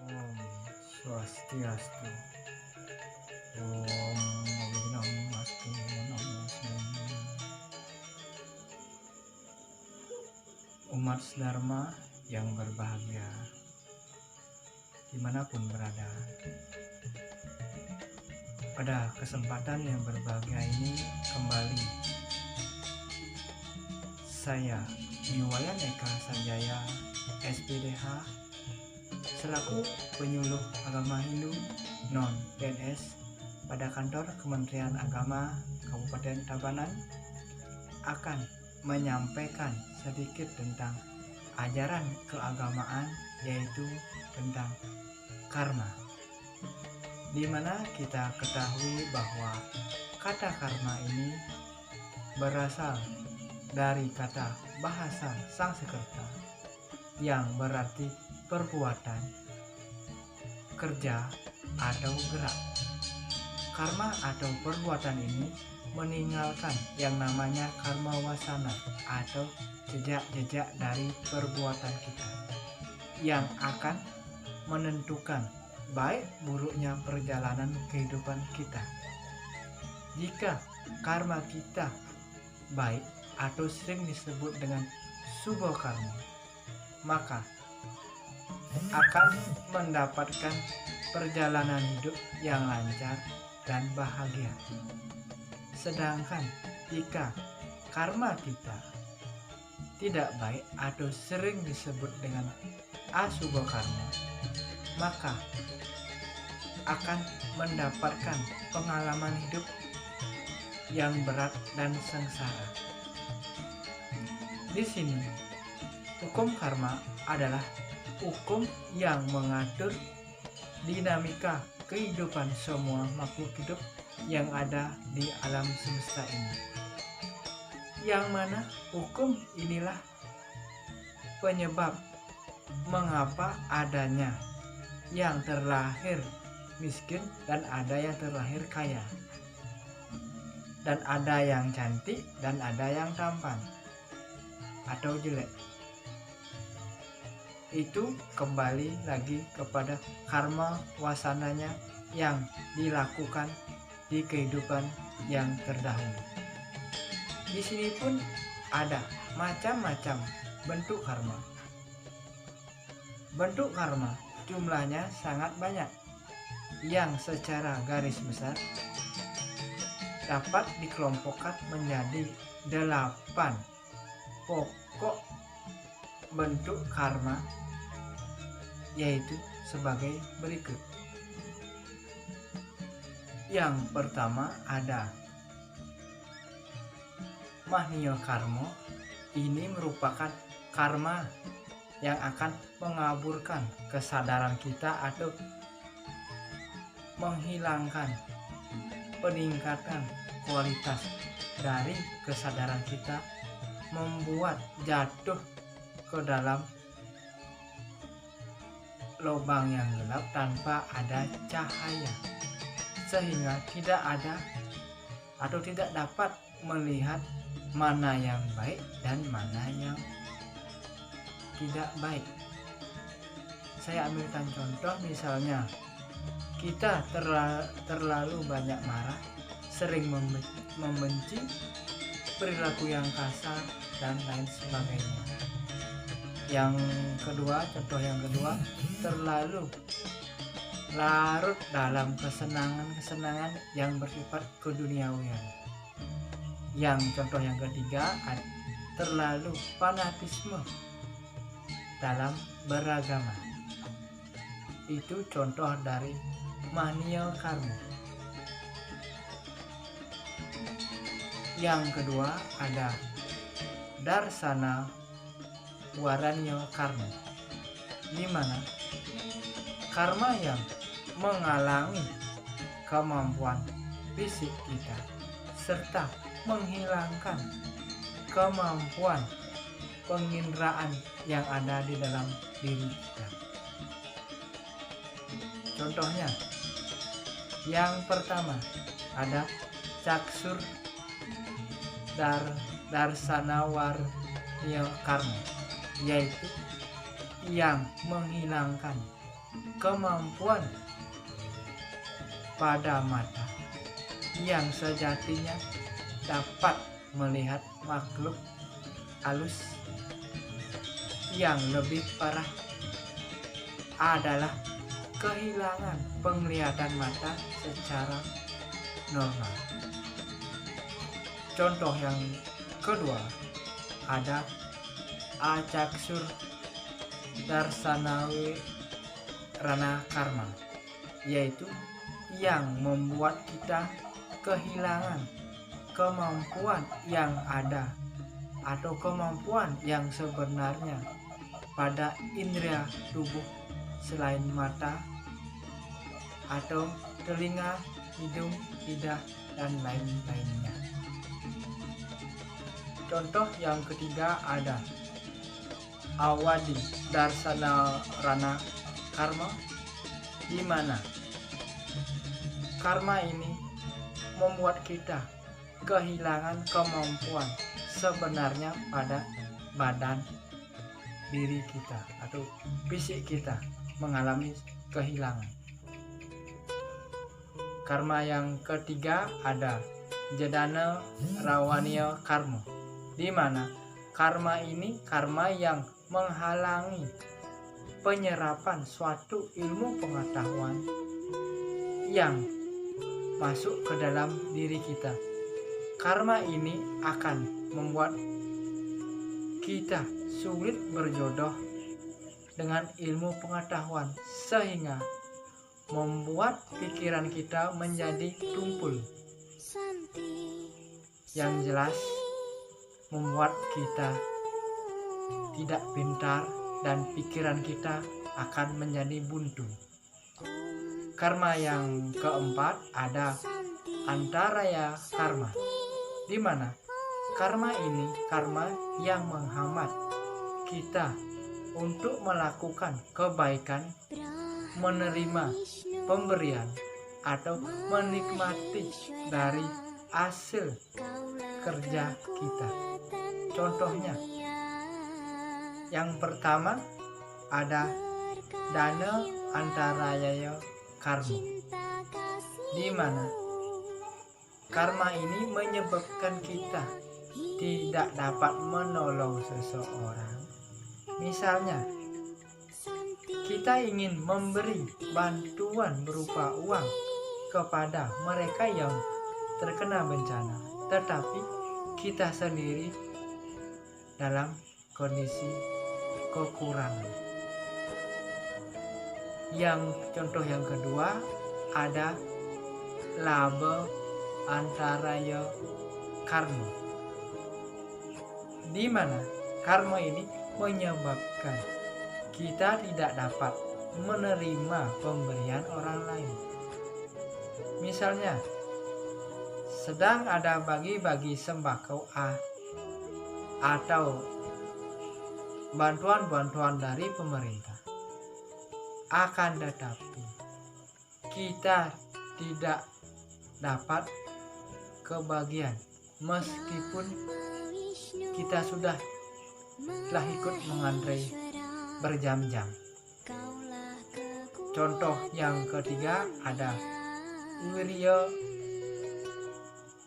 Om Swastiastu. Om Namaste Namaste. Umat Dharma yang berbahagia dimanapun berada, pada kesempatan yang berbahagia ini kembali saya Niwayan Eka Sanjaya SPDH selaku penyuluh agama Hindu non PNS pada kantor Kementerian Agama Kabupaten Tabanan akan menyampaikan sedikit tentang ajaran keagamaan, yaitu tentang karma, di mana kita ketahui bahwa kata karma ini berasal dari kata bahasa Sanskerta yang berarti perbuatan, kerja, atau gerak. Karma atau perbuatan ini meninggalkan yang namanya karma wasana atau jejak-jejak dari perbuatan kita yang akan menentukan baik buruknya perjalanan kehidupan kita. Jika karma kita baik atau sering disebut dengan subha karma, maka akan mendapatkan perjalanan hidup yang lancar dan bahagia. Sedangkan jika karma kita tidak baik atau sering disebut dengan asubha karma, maka akan mendapatkan pengalaman hidup yang berat dan sengsara. Di sini, hukum karma adalah hukum yang mengatur dinamika kehidupan semua makhluk hidup yang ada di alam semesta ini. Yang mana hukum inilah penyebab mengapa adanya yang terlahir miskin dan ada yang terlahir kaya, dan ada yang cantik dan ada yang tampan atau jelek. Itu kembali lagi kepada karma wasananya yang dilakukan di kehidupan yang terdahulu. Di sini pun ada macam-macam bentuk karma. Bentuk karma jumlahnya sangat banyak, yang secara garis besar dapat dikelompokkan menjadi 8 pokok bentuk karma, yaitu sebagai berikut. Yang pertama ada mahniya karma. Ini merupakan karma yang akan mengaburkan kesadaran kita atau menghilangkan peningkatan kualitas dari kesadaran kita, membuat jatuh ke dalam lubang yang gelap tanpa ada cahaya, sehingga tidak ada atau tidak dapat melihat mana yang baik dan mana yang tidak baik. Saya ambilkan contoh, misalnya kita terlalu banyak marah, sering membenci, perilaku yang kasar, dan lain sebagainya. Yang kedua, contoh yang kedua, terlalu larut dalam kesenangan-kesenangan yang bersifat keduniawian. Yang contoh yang ketiga, terlalu fanatisme dalam beragama. Itu contoh dari mahniya karma. Yang kedua ada darsana waranya karma, di mana karma yang menghalangi kemampuan fisik kita serta menghilangkan kemampuan penginderaan yang ada di dalam diri kita. Contohnya, yang pertama ada caksur darsana warnya karma, yaitu yang menghilangkan kemampuan pada mata yang sejatinya dapat melihat makhluk halus. Yang lebih parah adalah kehilangan penglihatan mata secara normal. Contoh yang kedua ada acaksur darsanawe rana karma, yaitu yang membuat kita kehilangan kemampuan yang ada atau kemampuan yang sebenarnya pada indera tubuh selain mata atau telinga, hidung, lidah, dan lain-lainnya. Contoh yang ketiga ada awadi darsana rana karma, di mana karma ini membuat kita kehilangan kemampuan sebenarnya pada badan diri kita atau fisik kita mengalami kehilangan. Karma yang ketiga ada jadana rawaniya karma, di mana karma ini karma yang menghalangi penyerapan suatu ilmu pengetahuan yang masuk ke dalam diri kita. Karma ini akan membuat kita sulit berjodoh dengan ilmu pengetahuan, sehingga membuat pikiran kita menjadi tumpul. Yang jelas membuat kita tidak pintar dan pikiran kita akan menjadi buntu. Karma yang keempat ada antaraya karma, di mana karma ini karma yang menghambat kita untuk melakukan kebaikan, menerima pemberian, atau menikmati dari hasil kerja kita. Contohnya, yang pertama ada dana antaraya karma, di mana karma ini menyebabkan kita tidak dapat menolong seseorang. Misalnya, kita ingin memberi bantuan berupa uang kepada mereka yang terkena bencana, tetapi kita sendiri dalam kondisi kekurangan. Yang contoh yang kedua ada laba antaraya karma, di mana karma ini menyebabkan kita tidak dapat menerima pemberian orang lain. Misalnya, sedang ada bagi-bagi sembako atau bantuan-bantuan dari pemerintah. Akan tetapi kita tidak dapat kebagian meskipun kita sudah ikut mengantri berjam-jam. Contoh yang ketiga ada wirya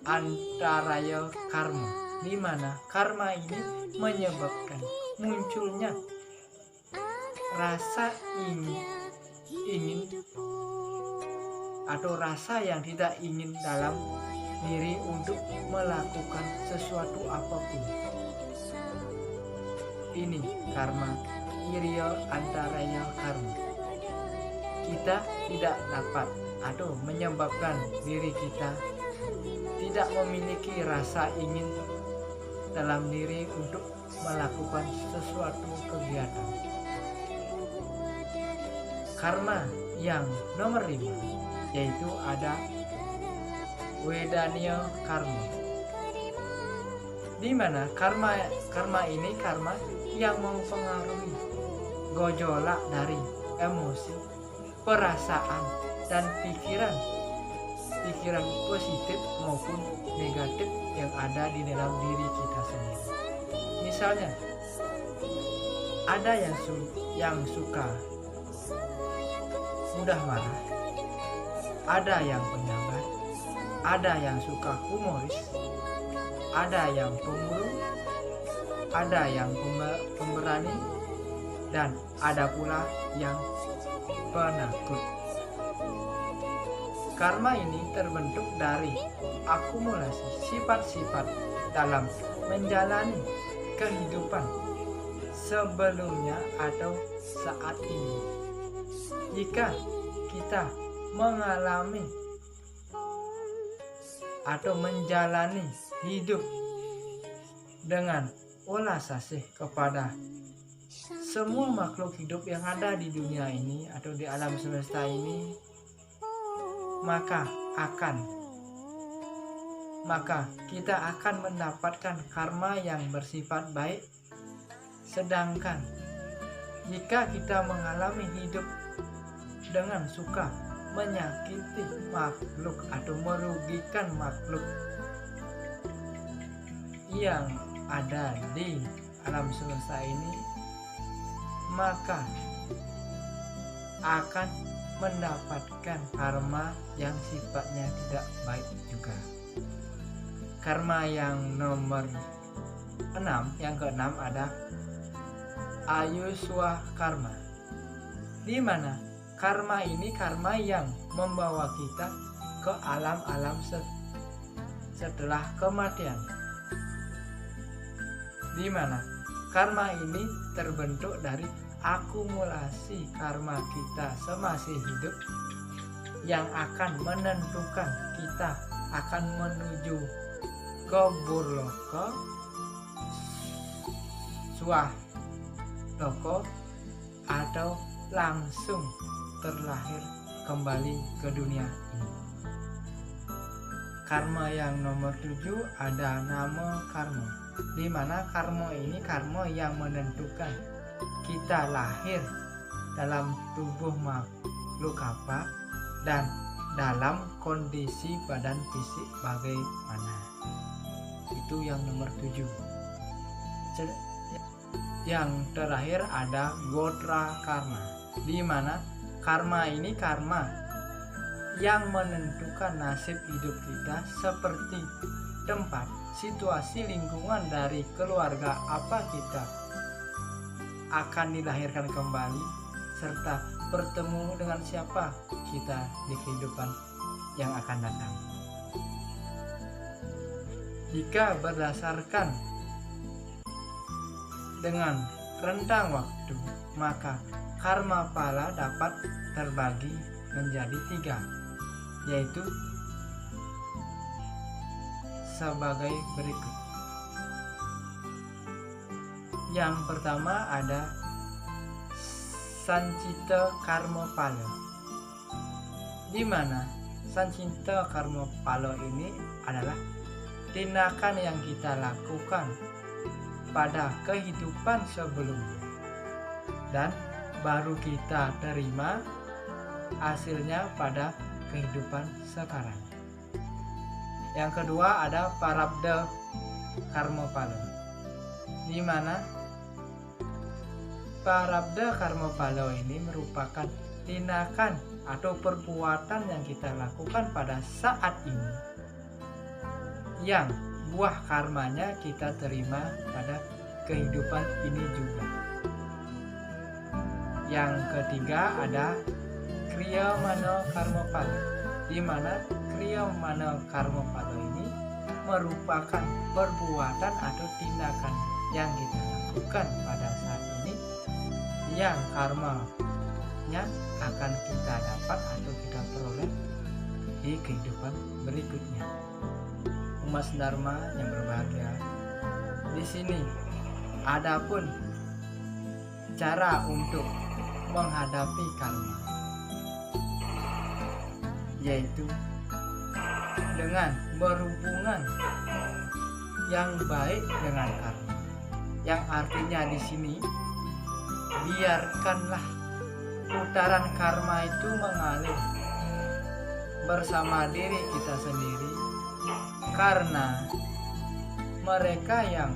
antaraya karma, di mana karma ini menyebabkan munculnya rasa ingin atau rasa yang tidak ingin dalam diri untuk melakukan sesuatu apapun. Ini karma wirya antaraya karma. Kita tidak dapat atau menyebabkan diri kita tidak memiliki rasa ingin dalam diri untuk melakukan sesuatu kegiatan. Karma yang nomor 5 yaitu ada wedaniya karma, di mana karma ini karma yang mempengaruhi gejolak dari emosi, perasaan, dan pikiran positif maupun negatif yang ada di dalam diri kita sendiri. Misalnya, ada yang suka mudah marah, ada yang penyabar, ada yang suka humoris, ada yang pemurung, ada yang pemberani, dan ada pula yang penakut. Karma ini terbentuk dari akumulasi sifat-sifat dalam menjalani kehidupan sebelumnya atau saat ini. Jika kita mengalami atau menjalani hidup dengan ulas asih kepada semua makhluk hidup yang ada di dunia ini atau di alam semesta ini, maka kita akan mendapatkan karma yang bersifat baik. Sedangkan jika kita mengalami hidup dengan suka menyakiti makhluk atau merugikan makhluk yang ada di alam semesta ini, maka akan mendapatkan karma yang sifatnya tidak baik juga. Karma yang nomor 6, yang keenam ada Ayuswa karma, di mana karma ini karma yang membawa kita ke alam-alam setelah kematian, di mana karma ini terbentuk dari akumulasi karma kita semasih hidup yang akan menentukan kita akan menuju ke burloka, swaloko, atau langsung terlahir kembali ke dunia ini. Karma yang nomor 7 ada nama karma, di mana karma ini karma yang menentukan kita lahir dalam tubuh makhluk apa dan dalam kondisi badan fisik bagaimana. Itu yang nomor 7. Yang terakhir ada Gotra karma, di mana karma ini karma yang menentukan nasib hidup kita seperti tempat, situasi, lingkungan dari keluarga apa kita akan dilahirkan kembali, serta bertemu dengan siapa kita di kehidupan yang akan datang. Jika berdasarkan dengan rentang waktu, maka karma pala dapat terbagi menjadi 3, yaitu sebagai berikut. Yang pertama ada Sancita Karma Pala, di mana Sancita Karma Pala ini adalah tindakan yang kita lakukan pada kehidupan sebelumnya dan baru kita terima hasilnya pada kehidupan sekarang. Yang kedua ada Prarabdha Karma Pala, di mana Prarabdha Karma Pala ini merupakan tindakan atau perbuatan yang kita lakukan pada saat ini yang buah karmanya kita terima pada kehidupan ini juga. Yang ketiga ada Kriya Mano Karma Pala, di mana Kriya Mano Karma Pala ini merupakan perbuatan atau tindakan yang kita lakukan pada saat ini yang karmanya akan kita dapat atau kita peroleh di kehidupan berikutnya. Umat Dharma yang berbahagia, di sini adapun cara untuk menghadapi karma, yaitu dengan berhubungan yang baik dengan karma, yang artinya di sini biarkanlah putaran karma itu mengalir bersama diri kita sendiri, karena mereka yang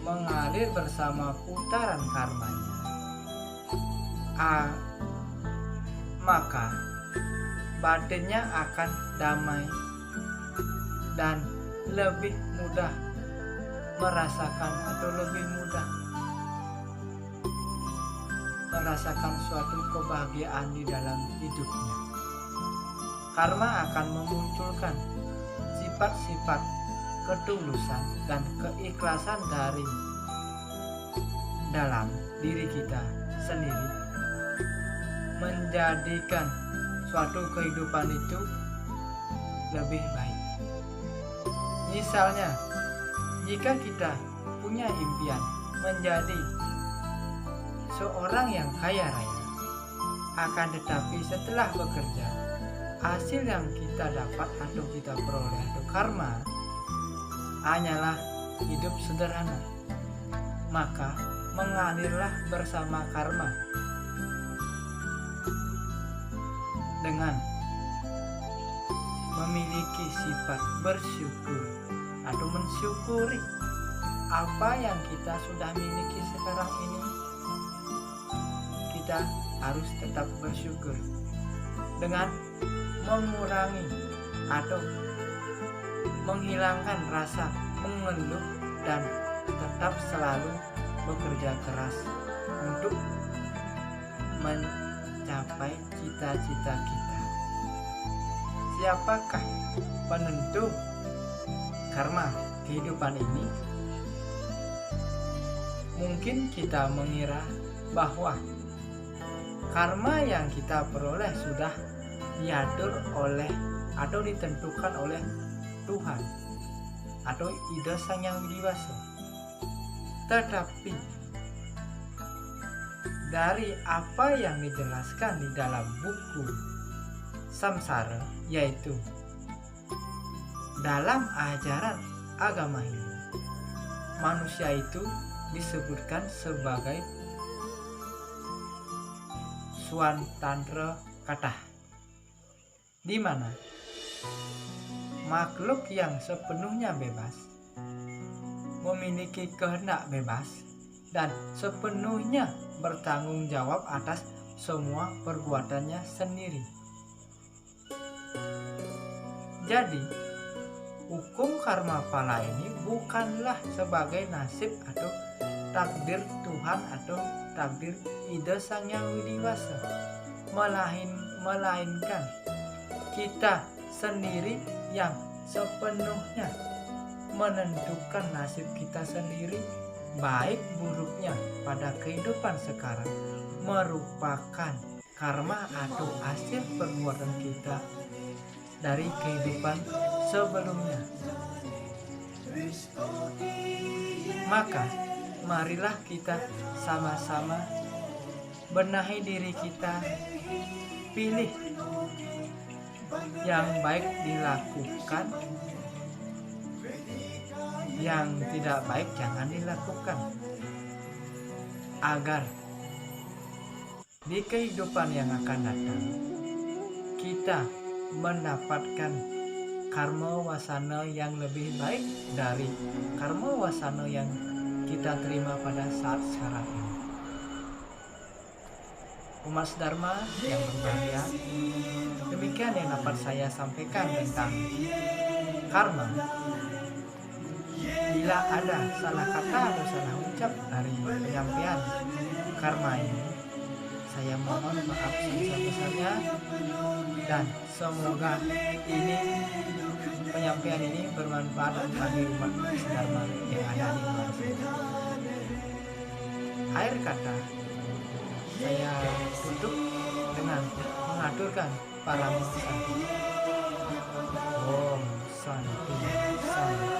mengalir bersama putaran karmanya maka batinnya akan damai dan lebih mudah merasakan atau lebih mudah merasakan suatu kebahagiaan di dalam hidupnya. Karma akan memunculkan sifat-sifat ketulusan dan keikhlasan dari dalam diri kita sendiri, menjadikan suatu kehidupan itu lebih baik. Misalnya, jika kita punya impian menjadi seorang yang kaya raya, akan tetapi setelah bekerja, hasil yang kita dapat atau kita peroleh atau karma hanyalah hidup sederhana, maka mengalirlah bersama karma dengan memiliki sifat bersyukur atau mensyukuri apa yang kita sudah miliki sekarang ini. Kita harus tetap bersyukur dengan mengurangi atau menghilangkan rasa mengeluh dan tetap selalu bekerja keras untuk mencapai cita-cita kita. Siapakah penentu karma kehidupan ini? Mungkin kita mengira bahwa karma yang kita peroleh sudah diatur oleh atau ditentukan oleh Tuhan atau Ida Sang Yang Widi Wasa. Tetapi dari apa yang dijelaskan di dalam buku Samsara, yaitu dalam ajaran agama Hindu, manusia itu disebutkan sebagai Swantantra Kata, di mana makhluk yang sepenuhnya bebas, memiliki kehendak bebas, dan sepenuhnya bertanggung jawab atas semua perbuatannya sendiri. Jadi, hukum karma pala ini bukanlah sebagai nasib atau takdir Tuhan atau takdir Ida Sang Yang Widi Wasa, melainkan kita sendiri yang sepenuhnya menentukan nasib kita sendiri, baik buruknya pada kehidupan sekarang merupakan karma atau hasil perbuatan kita dari kehidupan sebelumnya. Maka marilah kita sama-sama benahi diri kita, pilih yang baik dilakukan, yang tidak baik jangan dilakukan, agar di kehidupan yang akan datang kita mendapatkan karma wasana yang lebih baik dari karma wasana yang kita terima pada saat sekarang ini. Umat Dharma yang berbahagia, demikian yang dapat saya sampaikan tentang karma. Bila ada salah kata atau salah ucap dari penyampaian karma ini, saya mohon maaf sebesar-besarnya, dan semoga penyampaian ini bermanfaat bagi umat Dharma yang ada di Indonesia. Akhir kata, saya tutup dengan mengaturkan para Om Santi Santi.